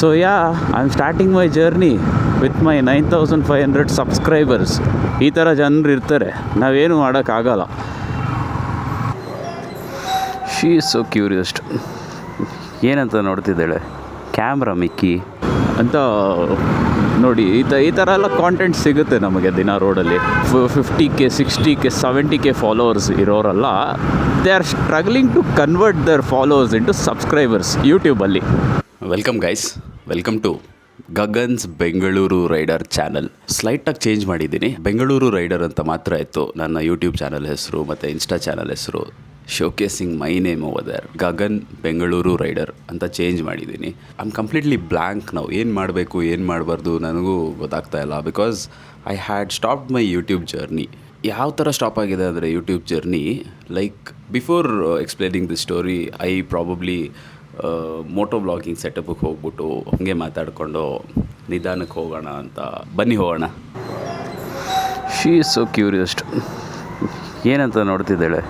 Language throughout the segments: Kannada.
So I am starting my journey with my 9500 subscribers. ಈ ಥರ ಜನರು ಇರ್ತಾರೆ, ನಾವೇನು ಮಾಡೋಕ್ಕಾಗಲ್ಲ. She is so curious. ಏನಂತ ನೋಡ್ತಿದ್ದಾಳೆ, ಕ್ಯಾಮ್ರಾ ಮಿಕ್ಕಿ ಅಂತ ನೋಡಿ. ಈ ಥರ ಎಲ್ಲ ಕಾಂಟೆಂಟ್ ಸಿಗುತ್ತೆ ನಮಗೆ ದಿನ ರೋಡಲ್ಲಿ. 50K 60K 70K ಫಾಲೋವರ್ಸ್ ಇರೋರೆಲ್ಲ they are struggling to convert their followers into subscribers ಯೂಟ್ಯೂಬಲ್ಲಿ. Welcome guys, welcome to Gagan's Bengaluru rider channel. ಸ್ಲೈಟಾಗಿ ಚೇಂಜ್ ಮಾಡಿದ್ದೀನಿ. ಬೆಂಗಳೂರು ರೈಡರ್ ಅಂತ ಮಾತ್ರ ಇತ್ತು ನನ್ನ ಯೂಟ್ಯೂಬ್ ಚಾನಲ್ ಹೆಸರು ಮತ್ತು ಇನ್ಸ್ಟಾ ಚಾನಲ್ ಹೆಸರು. Showcasing my name over there, Gagan Bengaluru rider ಅಂತ ಚೇಂಜ್ ಮಾಡಿದ್ದೀನಿ. ಐ ಆಮ್ ಕಂಪ್ಲೀಟ್ಲಿ ಬ್ಲ್ಯಾಂಕ್ ನಾವು. ಏನು ಮಾಡಬೇಕು ಏನು ಮಾಡಬಾರ್ದು ನನಗೂ ಗೊತ್ತಾಗ್ತಾ ಇಲ್ಲ. Because I had stopped my YouTube journey. ಯಾವ ಥರ ಸ್ಟಾಪ್ ಆಗಿದೆ ಅಂದರೆ YouTube journey, like before explaining the story I probably moto vlogging ಸೆಟಪ್ಗೆ ಹೋಗ್ಬಿಟ್ಟು ಹಾಗೆ ಮಾತಾಡಿಕೊಂಡು ನಿಧಾನಕ್ಕೆ ಹೋಗೋಣ ಅಂತ. ಬನ್ನಿ ಹೋಗೋಣ. She is so curious. ಏನಂತ ನೋಡ್ತಿದ್ದಾಳೆ,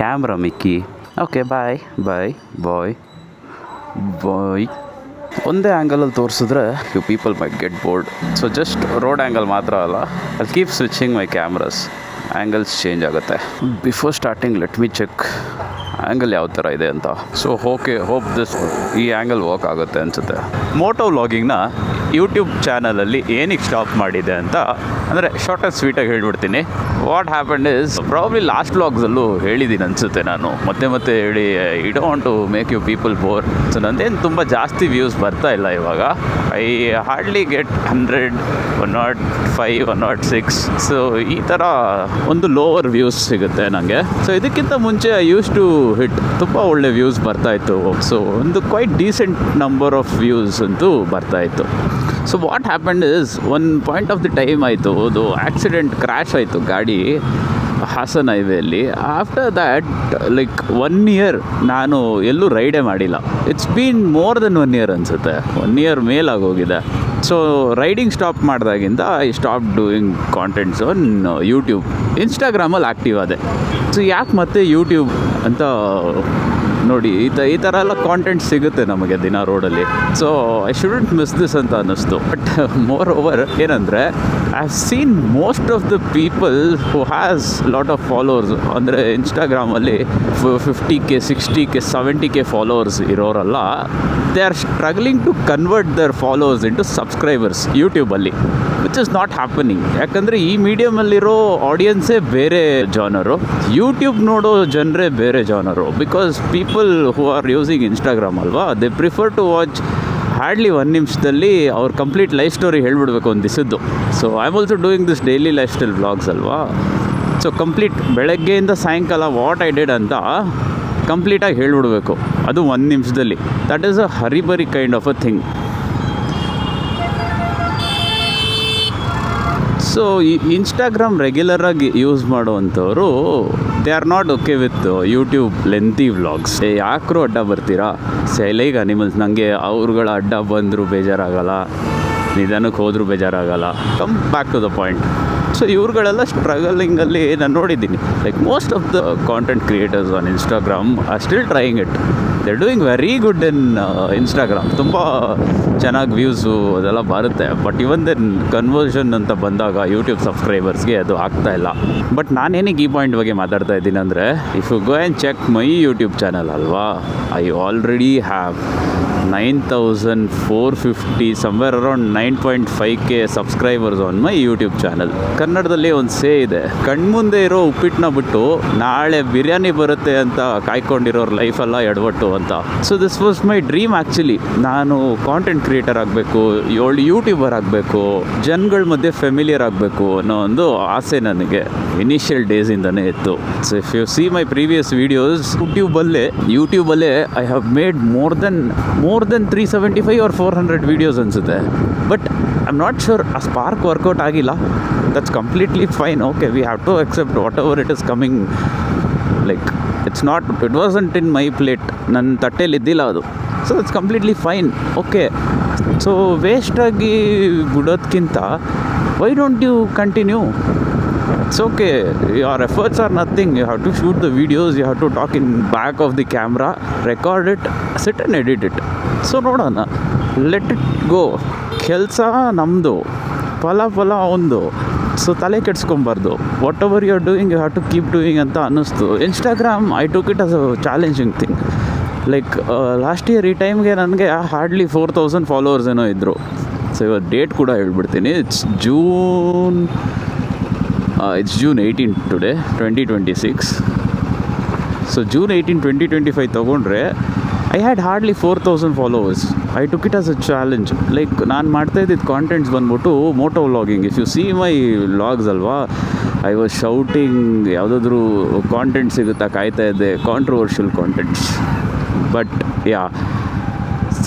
ಕ್ಯಾಮ್ರಾ ಮಿಕ್ಕಿ. ಓಕೆ ಬಾಯ್ ಬಾಯ್ ಬಾಯ್ ಬಾಯ್. ಒಂದೇ ಆ್ಯಂಗಲಲ್ಲಿ ತೋರಿಸಿದ್ರೆ you people might get bored. So just road angle ಮಾತ್ರ ಅಲ್ಲ, I keep switching my cameras. Angles change ಆಗುತ್ತೆ. Before starting let me check angle ಯಾವ ಥರ ಇದೆ ಅಂತ. ಸೊ ಓಕೆ, ಹೋಪ್ ಈ ಆ್ಯಂಗಲ್ ವರ್ಕ್ ಆಗುತ್ತೆ ಅನಿಸುತ್ತೆ. ಮೋಟೋ ವ್ಲಾಗಿಂಗ್ನ ಯೂಟ್ಯೂಬ್ ಚಾನಲಲ್ಲಿ ಏನಕ್ಕೆ ಸ್ಟಾಪ್ ಮಾಡಿದೆ ಅಂತ ಅಂದರೆ ಶಾರ್ಟ್ ಆ್ಯಂಡ್ ಸ್ವೀಟಾಗಿ ಹೇಳ್ಬಿಡ್ತೀನಿ. What happened is, probably last ವ್ಲಾಗ್ಸಲ್ಲೂ ಹೇಳಿದ್ದೀನಿ ಅನಿಸುತ್ತೆ ನಾನು. ಮತ್ತೆ ಹೇಳಿ I don't to make you people bore. So ನಂದೇನು ತುಂಬ ಜಾಸ್ತಿ ವ್ಯೂಸ್ ಬರ್ತಾ ಇಲ್ಲ ಇವಾಗ. I hardly get 100, 105, 106. ಸೊ ಈ ಥರ ಒಂದು ಲೋವರ್ ವ್ಯೂಸ್ ಸಿಗುತ್ತೆ ನನಗೆ. ಸೊ ಇದಕ್ಕಿಂತ ಮುಂಚೆ ಐ ಯೂಸ್ ಟು ಹಿಟ್ ತುಂಬ ಒಳ್ಳೆ ವ್ಯೂಸ್ ಬರ್ತಾಯಿತ್ತು. ಸೊ ಒಂದು quite decent number of views ಅಂತೂ ಬರ್ತಾಯಿತ್ತು. So what happened is, one point of the time ಆಯಿತು, ಅದು ಆಕ್ಸಿಡೆಂಟ್, ಕ್ರ್ಯಾಶ್ ಆಯಿತು ಗಾಡಿ ಹಾಸನ್ ಹೈವೇಲಿ. ಆಫ್ಟರ್ ದ್ಯಾಟ್ ಲೈಕ್ 1 year ನಾನು ಎಲ್ಲೂ ರೈಡೇ ಮಾಡಿಲ್ಲ. It's been more than 1 year ಅನಿಸುತ್ತೆ. 1 year ಮೇಲಾಗೋಗಿದೆ. ಸೊ ರೈಡಿಂಗ್ ಸ್ಟಾಪ್ ಮಾಡಿದಾಗಿಂದ I stop doing contents on YouTube. ಇನ್ಸ್ಟಾಗ್ರಾಮಲ್ಲಿ ಆ್ಯಕ್ಟಿವ್ ಆದೆ. ಸೊ ಯಾಕೆ ಮತ್ತೆ ಯೂಟ್ಯೂಬ್ ಅಂತ ನೋಡಿ. ಈ ಥರ ಎಲ್ಲ ಕಾಂಟೆಂಟ್ ಸಿಗುತ್ತೆ ನಮಗೆ ದಿನ ರೋಡಲ್ಲಿ. So I shouldn't miss this ಅಂತ ಅನ್ನಿಸ್ತು. ಬಟ್ ಮೋರ್ ಓವರ್ ಏನಂದರೆ I have seen most of the people who has lot of followers, ಅಂದರೆ ಇನ್ಸ್ಟಾಗ್ರಾಮಲ್ಲಿ 50K 60K 70K ಫಾಲೋವರ್ಸ್ ಇರೋರೆಲ್ಲ they are struggling to convert their followers into subscribers ಯೂಟ್ಯೂಬಲ್ಲಿ, ವಿಚ್ ಇಸ್ ನಾಟ್ ಹ್ಯಾಪನಿಂಗ್. ಯಾಕಂದರೆ ಈ ಮೀಡಿಯಮಲ್ಲಿರೋ ಆಡಿಯನ್ಸೇ ಬೇರೆ ಜಾನರು, ಯೂಟ್ಯೂಬ್ ನೋಡೋ ಜನರೇ ಬೇರೆ genre. Because people who are using Instagram ಅಲ್ವಾ, they prefer to watch hardly 1 ನಿಮಿಷದಲ್ಲಿ ಅವ್ರ ಕಂಪ್ಲೀಟ್ ಲೈಫ್ ಸ್ಟೋರಿ ಹೇಳ್ಬಿಡ್ಬೇಕು ಒಂದು ದಿವಸದ್ದು. So I am also doing this daily lifestyle vlogs ಅಲ್ವಾ. ಸೊ ಕಂಪ್ಲೀಟ್ ಬೆಳಗ್ಗೆಯಿಂದ ಸಾಯಂಕಾಲ ವಾಟ್ ಐ ಡಿಡ್ ಅಂತ ಕಂಪ್ಲೀಟಾಗಿ ಹೇಳ್ಬಿಡ್ಬೇಕು, ಅದು 1 ನಿಮಿಷದಲ್ಲಿ. That is a hurry burry kind of a thing. So ಈ ಇನ್ಸ್ಟಾಗ್ರಾಮ್ ರೆಗ್ಯುಲರಾಗಿ ಯೂಸ್ ಮಾಡುವಂಥವ್ರು they are not okay with YouTube lengthy vlogs. ಯಾಕ್ರೂ ಅಡ್ಡ ಬರ್ತೀರಾ, ಲೈಕ್ ಅನಿಮಲ್ಸ್. ನನಗೆ ಅವ್ರುಗಳ ಅಡ್ಡ ಬಂದರೂ ಬೇಜಾರಾಗಲ್ಲ, ನಿಧಾನಕ್ಕೆ ಹೋದರೂ ಬೇಜಾರಾಗಲ್ಲ. Come back to the point. So ಇವ್ರುಗಳೆಲ್ಲ ಸ್ಟ್ರಗಲಿಂಗಲ್ಲಿ ನಾನು ನೋಡಿದ್ದೀನಿ. Like most of the content creators on Instagram are still trying it. They are doing very good in Instagram. ತುಂಬ ಚೆನ್ನಾಗಿ ವ್ಯೂಸು ಅದೆಲ್ಲ ಬರುತ್ತೆ. ಬಟ್ ಇವನ್ ದೆನ್ ಕನ್ವರ್ಷನ್ ಅಂತ ಬಂದಾಗ ಯೂಟ್ಯೂಬ್ ಸಬ್ಸ್ಕ್ರೈಬರ್ಸ್ಗೆ ಅದು ಆಗ್ತಾಯಿಲ್ಲ. ಬಟ್ ನಾನೇನಿಗೆ ಈ ಪಾಯಿಂಟ್ ಬಗ್ಗೆ ಮಾತಾಡ್ತಾ ಇದ್ದೀನಿ ಅಂದರೆ, if you go and check my YouTube channel ಅಲ್ವಾ, I already have 9450, somewhere around 9.5K subscribers on my YouTube channel. ಕನ್ನಡದಲ್ಲಿ ಒಂದು ಸೇ ಇದೆ, ಕಣ್ಮುಂದೆ ಇರೋ ಉಪ್ಪಿಟ್ಟನ್ನ ಬಿಟ್ಟು ನಾಳೆ ಬಿರಿಯಾನಿ ಬರುತ್ತೆ ಅಂತ ಕಾಯ್ಕೊಂಡಿರೋರ ಲೈಫೆಲ್ಲ ಎಡವಟ್ಟು ಅಂತ. So this was my dream actually. ನಾನು ಕಾಂಟೆಂಟ್ ಕ್ರಿಯೇಟರ್ ಆಗಬೇಕು, ಯೂಟ್ಯೂಬರ್ ಆಗಬೇಕು, ಜನಗಳ ಮಧ್ಯೆ ಫೆಮಿಲಿಯರ್ ಆಗಬೇಕು ಅನ್ನೋ ಒಂದು ಆಸೆ ನನಗೆ ಇನಿಷಿಯಲ್ ಡೇಸಿಂದನೇ ಇತ್ತು. So if you see my previous videos, ಯೂಟ್ಯೂಬಲ್ಲೇ I have made more than 375 or 400 videos ಅನಿಸುತ್ತೆ. But I am not sure ಆ ಸ್ಪಾರ್ಕ್ ವರ್ಕೌಟ್ ಆಗಿಲ್ಲ. That's completely fine. Okay, we have to accept whatever it is coming. Like it wasn't in my plate, ನನ್ನ ತಟ್ಟೆಯಲ್ಲಿ ಇದ್ದಿಲ್ಲ ಅದು. So it's completely fine. Okay, so ವೇಸ್ಟಾಗಿ ಬಿಡೋದಕ್ಕಿಂತ why don't you continue? It's okay, your efforts are nothing. You have to shoot the videos, you have to talk in back of the camera, record it, sit and edit it. So ನೋಡೋಣ. Let it go. ಕೆಲಸ ನಮ್ಮದು, ಫಲ ಒಂದು. ಸೊ ತಲೆ ಕೆಡ್ಸ್ಕೊಬಾರ್ದು. Whatever you are doing you have to keep doing ಅಂತ ಅನ್ನಿಸ್ತು. Instagram I took it as a challenging thing. Like last year ಈ ಟೈಮ್ಗೆ ನನಗೆ ಹಾರ್ಡ್ಲಿ 4000 ಫಾಲೋವರ್ಸ್ ಏನೋ ಇದ್ದರು. ಸೊ ಇವತ್ತು ಡೇಟ್ ಕೂಡ ಹೇಳ್ಬಿಡ್ತೀನಿ. It's June 18 today 2026. So June 18, 2025 ತೊಗೊಂಡ್ರೆ I had hardly 4000 followers. I took it as a challenge. Like ನಾನು ಮಾಡ್ತಾಯಿದ್ದಿದ್ದು ಕಾಂಟೆಂಟ್ಸ್ ಬಂದ್ಬಿಟ್ಟು moto vlogging. If you see my vlogs ಅಲ್ವಾ, ಐ ವಾಸ್ ಶೌಟಿಂಗ್. ಯಾವುದಾದ್ರೂ ಕಾಂಟೆಂಟ್ ಸಿಗುತ್ತಾ ಕಾಯ್ತಾ ಇದ್ದೆ, controversial contents. But yeah,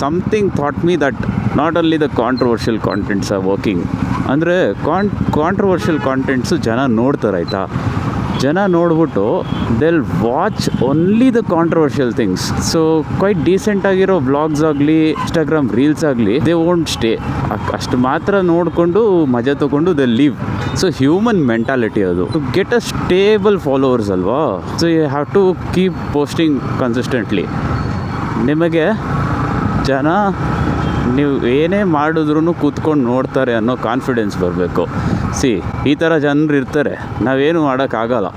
something taught me that not only the controversial contents are working. ಅಂದರೆ ಕಾಂಟ್ರವರ್ಷಿಯಲ್ ಕಾಂಟೆಂಟ್ಸು ಜನ ನೋಡ್ತಾರೆ, ಆಯಿತಾ. ಜನ ನೋಡ್ಬಿಟ್ಟು they'll watch only the controversial things. So quite ಡೀಸೆಂಟಾಗಿರೋ ವ್ಲಾಗ್ಸ್ ಆಗಲಿ, ಇನ್ಸ್ಟಾಗ್ರಾಮ್ ರೀಲ್ಸ್ ಆಗಲಿ, ದೇ ವೋಂಟ್ ಸ್ಟೇ. ಅಷ್ಟು ಮಾತ್ರ ನೋಡಿಕೊಂಡು ಮಜಾ ತೊಗೊಂಡು they leave. So human mentality ಅದು. To get a stable followers ಅಲ್ವಾ, so you have to keep posting consistently. ನಿಮಗೆ ಜನ ನೀವು ಏನೇ ಮಾಡಿದ್ರೂ ಕೂತ್ಕೊಂಡು ನೋಡ್ತಾರೆ ಅನ್ನೋ ಕಾನ್ಫಿಡೆನ್ಸ್ ಬರಬೇಕು. ಸಿ, ಈ ಥರ ಜನರು ಇರ್ತಾರೆ, ನಾವೇನು ಮಾಡೋಕ್ಕಾಗಲ್ಲ.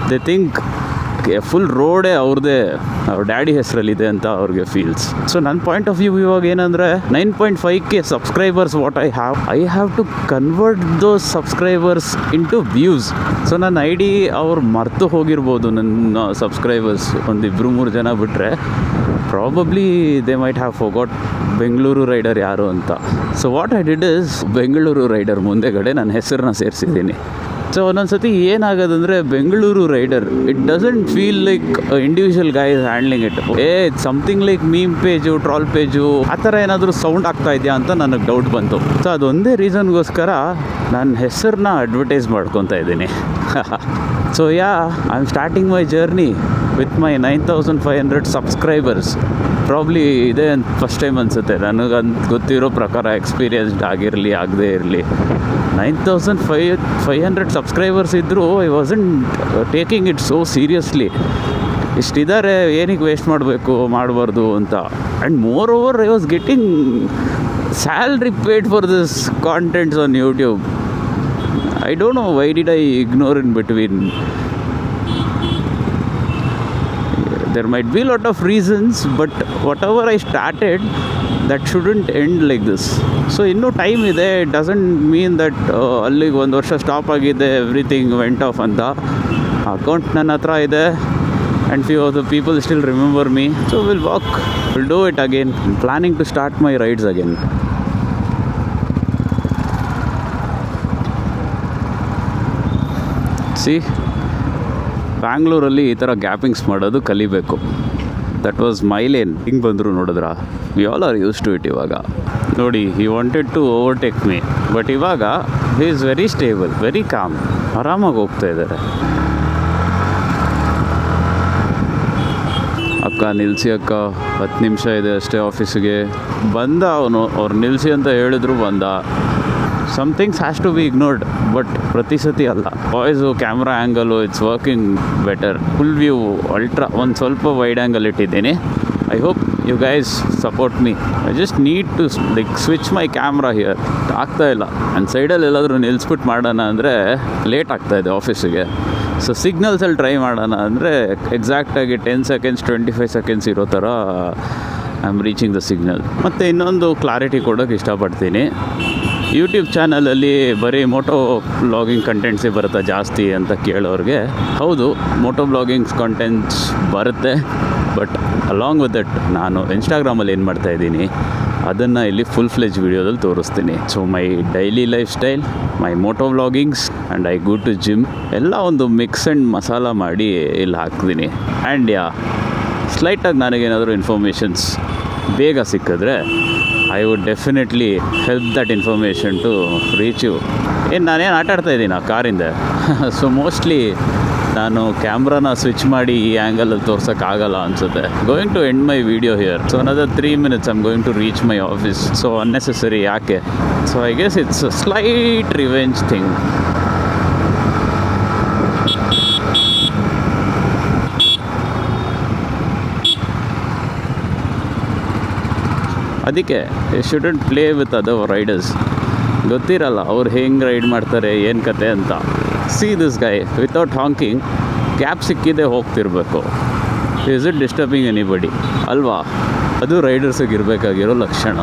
ದೇ ಥಿಂಕ್ ಫುಲ್ ರೋಡೇ ಅವ್ರದ್ದೇ, ಅವ್ರ ಡ್ಯಾಡಿ ಹೆಸರಲ್ಲಿದೆ ಅಂತ ಅವ್ರಿಗೆ ಫೀಲ್ಸ್. ಸೊ ನನ್ನ ಪಾಯಿಂಟ್ ಆಫ್ ವ್ಯೂ ಇವಾಗ ಏನಂದರೆ 9.5K subscribers what I have to convert those subscribers into views. So ನನ್ನ ಐ ಡಿ ಅವ್ರು ಮರೆತು ಹೋಗಿರ್ಬೋದು, ನನ್ನ ಸಬ್ಸ್ಕ್ರೈಬರ್ಸ್ ಒಂದು 2-3 ಜನ ಬಿಟ್ಟರೆ. Probably they might have forgot Bengaluru rider ಯಾರು ಅಂತ. So what I did is, Bengaluru rider ಮುಂದೆಗಡೆ ನನ್ನ ಹೆಸರನ್ನ ಸೇರಿಸಿದ್ದೀನಿ. ಸೊ ಒಂದೊಂದು ಸತಿ ಏನಾಗೋದಂದರೆ, Bengaluru rider it doesn't feel like individual guy is handling it. It's something like meme page, troll page, ಆ ಥರ ಏನಾದರೂ ಸೌಂಡ್ ಆಗ್ತಾ ಇದೆಯಾ ಅಂತ ನನಗೆ ಡೌಟ್ ಬಂತು. ಸೊ ಅದೊಂದೇ ರೀಸನ್ಗೋಸ್ಕರ ನನ್ನ ಹೆಸರನ್ನ ಅಡ್ವರ್ಟೈಸ್ ಮಾಡ್ಕೊತಾ ಇದ್ದೀನಿ. So yeah, I am starting my journey with my 9500 subscribers. Probably ಇದೇ ಫಸ್ಟ್ ಟೈಮ್ ಅನಿಸುತ್ತೆ ನನಗಂತ ಗೊತ್ತಿರೋ ಪ್ರಕಾರ, ಎಕ್ಸ್ಪೀರಿಯನ್ಸ್ಡ್ ಆಗಿರಲಿ ಆಗದೇ ಇರಲಿ. 9500 ಸಬ್ಸ್ಕ್ರೈಬರ್ಸ್ ಇದ್ದರೂ I wasn't taking it so seriously. ಇಷ್ಟಿದ್ದಾರೆ, ಏನಕ್ಕೆ ವೇಸ್ಟ್ ಮಾಡಬಾರ್ದು ಅಂತ. And more over I was getting salary paid for this contents on YouTube. I don't know why did I ignore in between. There might be a lot of reasons, but whatever I started, that shouldn't end like this. So ಇನ್ನೂ ಟೈಮ್ ಇದೆ. ಇಟ್ ಡಸಂಟ್ ಮೀನ್ ದಟ್ ಅಲ್ಲಿಗೆ 1 ವರ್ಷ ಸ್ಟಾಪ್ ಆಗಿದೆ, ಎವ್ರಿಥಿಂಗ್ ವೆಂಟ್ ಆಫ್ ಅಂತ. ಅಕೌಂಟ್ ನನ್ನ ಹತ್ರ ಇದೆ and few of the people still remember me. So we'll do it again. I'm planning to start my rides again. See, ಬ್ಯಾಂಗ್ಳೂರಲ್ಲಿ ಈ ಥರ ಗ್ಯಾಪಿಂಗ್ಸ್ ಮಾಡೋದು ಕಲಿಬೇಕು. That was my lane. ಹಿಂಗೆ ಬಂದರು ನೋಡಿದ್ರ, we all are used to it. ಇವಾಗ ನೋಡಿ, he wanted to overtake me, but ಇವಾಗ he is very stable, very calm, ಆರಾಮಾಗಿ ಹೋಗ್ತಾ ಇದ್ದಾರೆ. ಅಕ್ಕ ನಿಲ್ಲಿಸಿ ಅಕ್ಕ, 10 ನಿಮಿಷ ಇದೆ ಅಷ್ಟೇ ಆಫೀಸಿಗೆ. ಬಂದ ಅವನು, ಅವ್ರು ನಿಲ್ಲಿಸಿ ಅಂತ ಹೇಳಿದ್ರು, ಬಂದ. Some things has to be ignored, but ಪ್ರತಿ ಸತಿ ಅಲ್ಲ. Voice, camera angle, it's working better. Full view, ultra, ಒಂದು ಸ್ವಲ್ಪ ವೈಡ್ ಆ್ಯಂಗಲ್ ಇಟ್ಟಿದ್ದೀನಿ. I hope you guys support me. I just need to like switch my camera here. ಆಗ್ತಾಯಿಲ್ಲ. ನನ್ನ ಸೈಡಲ್ಲಿ ಎಲ್ಲಾದರೂ ನಿಲ್ಲಿಸ್ಬಿಟ್ಟು ಮಾಡೋಣ ಅಂದರೆ ಲೇಟ್ ಆಗ್ತಾಯಿದೆ ಆಫೀಸಿಗೆ. ಸೊ ಸಿಗ್ನಲ್ಸಲ್ಲಿ ಟ್ರೈ ಮಾಡೋಣ ಅಂದರೆ ಎಕ್ಸಾಕ್ಟಾಗಿ 10 ಸೆಕೆಂಡ್ಸ್ 25 ಸೆಕೆಂಡ್ಸ್ ಇರೋ ಥರ I am reaching the signal. ಮತ್ತು ಇನ್ನೊಂದು ಕ್ಲಾರಿಟಿ ಕೊಡೋಕ್ಕೆ ಇಷ್ಟಪಡ್ತೀನಿ. ಯೂಟ್ಯೂಬ್ ಚಾನಲಲ್ಲಿ ಬರೀ ಮೋಟೋ ಬ್ಲಾಗಿಂಗ್ ಕಂಟೆಂಟ್ಸೇ ಬರುತ್ತಾ ಜಾಸ್ತಿ ಅಂತ ಕೇಳೋರಿಗೆ, ಹೌದು, ಮೋಟೋ ಬ್ಲಾಗಿಂಗ್ಸ್ ಕಂಟೆಂಟ್ಸ್ ಬರುತ್ತೆ. ಬಟ್ ಅಲಾಂಗ್ ವಿತ್ ದಟ್ ನಾನು ಇನ್ಸ್ಟಾಗ್ರಾಮಲ್ಲಿ ಏನು ಮಾಡ್ತಾಯಿದ್ದೀನಿ ಅದನ್ನು ಇಲ್ಲಿ ಫುಲ್ ಫ್ಲೆಜ್ ವೀಡಿಯೋದಲ್ಲಿ ತೋರಿಸ್ತೀನಿ. So my daily lifestyle, my moto vloggings and I go to gym ಎಲ್ಲ ಒಂದು ಮಿಕ್ಸ್ ಆ್ಯಂಡ್ ಮಸಾಲ ಮಾಡಿ ಇಲ್ಲಿ ಹಾಕ್ತೀನಿ. ಆ್ಯಂಡ್ ಯಾ, ಸ್ಲೈಟಾಗಿ ನನಗೇನಾದರೂ ಇನ್ಫಾರ್ಮೇಷನ್ಸ್ ಬೇಗ ಸಿಕ್ಕಿದ್ರೆ I would definitely help that information to reach you. ನಾನೇನು ಆಟಾಡ್ತಾಯಿದ್ದೀನಿ ಆ ಕಾರಿಂದ. ಸೊ ಮೋಸ್ಟ್ಲಿ ನಾನು ಕ್ಯಾಮ್ರಾನ ಸ್ವಿಚ್ ಮಾಡಿ ಈ ಆ್ಯಂಗಲಲ್ಲಿ ತೋರ್ಸೋಕ್ಕಾಗಲ್ಲ ಅನಿಸುತ್ತೆ. Going to end my video here. So another 3 minutes I am going to reach my office. So unnecessary ಯಾಕೆ? So I guess it's a slight revenge thing. ಅದಕ್ಕೆ you shouldn't play with other riders. ಗೊತ್ತಿರಲ್ಲ ಅವ್ರು ಹೆಂಗೆ ರೈಡ್ ಮಾಡ್ತಾರೆ ಏನು ಕತೆ ಅಂತ. See this guy without honking cab ಸಿಕ್ಕಿದೆ ಹೋಗ್ತಿರ್ಬೇಕು. ಇಸ್ ಇಟ್ ಡಿಸ್ಟರ್ಬಿಂಗ್ ಎನಿಬಡಿ ಅಲ್ವಾ? ಅದು ರೈಡರ್ಸಿಗೆ ಇರಬೇಕಾಗಿರೋ ಲಕ್ಷಣ.